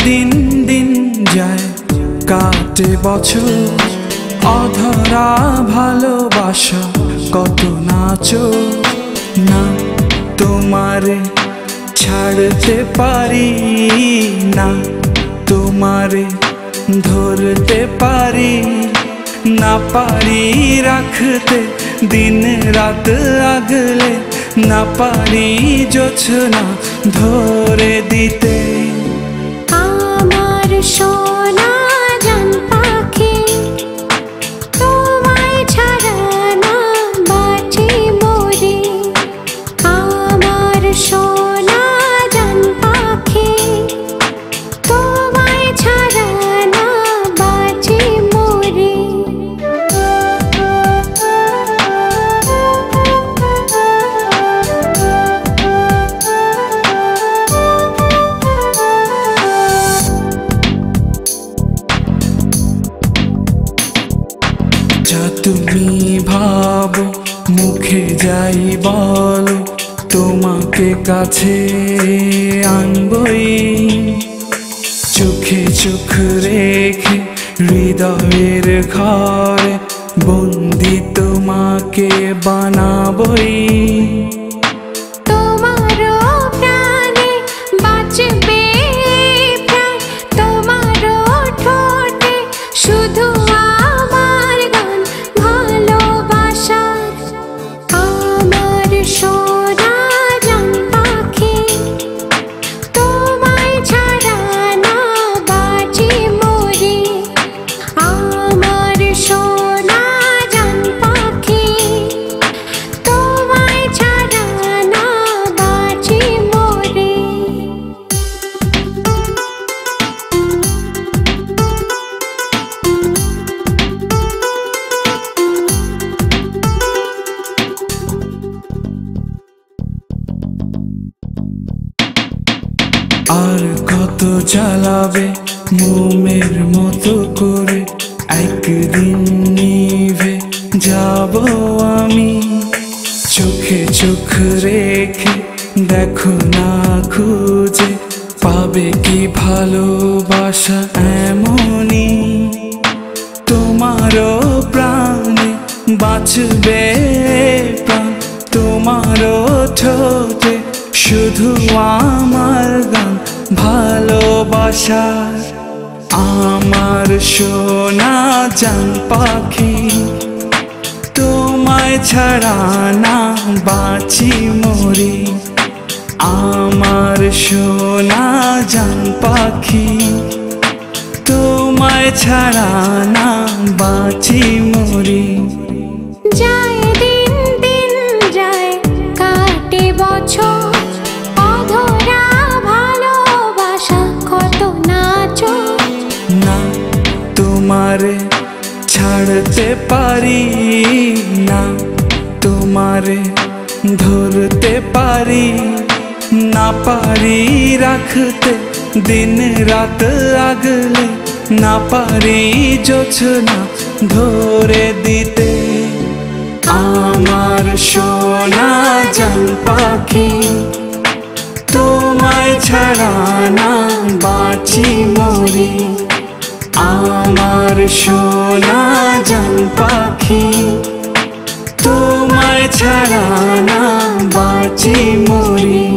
দিন দিন যায় কাটে বছর, অধরা ভালোবাসা কত নাচো না, তোমারে ছাড়তে পারি না, তোমারে ধরতে পারি না, পারি রাখতে দিন রাত আগলে, না পারি জোছনা ধরে দিতে। আমার সোনা জান পাখি, তোমায় ছাড়া না বাঁচি মরি। আমার সোনা জান পাখি, তোমায় ছাড়া না বাঁচি মরি। যা তুমি ভাবো মুখে যাই বলো, তোমাকে কাছে আনবই। চোখে চোখ রেখে হৃদয়ের ঘরে বন্দি তোমাকে বানাবই। তোমারও প্রাণে বাঁচবে প্রাণ, তোমারও ঠোঁটে শুধু আমার গান ভালোবাসার। আমার সোনা জান পাখি, তোমায় ছাড়া না বাঁচি মরি। আমার সোনা জান পাখি, তোমায় ছাড়া না বাঁচি মরি। আর কত জ্বালাবে মোমের মতো করে, একদিন নিভে যাব আমি। চোখে চোখ রেখে দেখো না খুঁজে, পাবে কি ভালোবাসা এমনই। তোমারও প্রাণে বাঁচবে প্রাণ, তোমারও ঠোঁটে শুধু আমার গান ভালোবাসার। আমার সোনা জান পাখি, তোমায় ছাড়া না বাঁচি মরি। আমার সোনা জান পাখি, তোমায় ছাড়া না বাঁচি মরি। যায় দিন দিন যায় কাটে বছর, অধরা ভালোবাসা কত নাচো না, তোমারে ছাড়তে পারি না, তোমারে ধরতে পারি না, পারি রাখতে দিন রাত আগলে, না পারি জোছনা ধরে দিতে। আমার সোনা জান পাখি, তোমায় ছাড়া না বাঁচি মরি। আমার সোনা জান পাখি, তোমায় ছাড়া না বাঁচি মরি।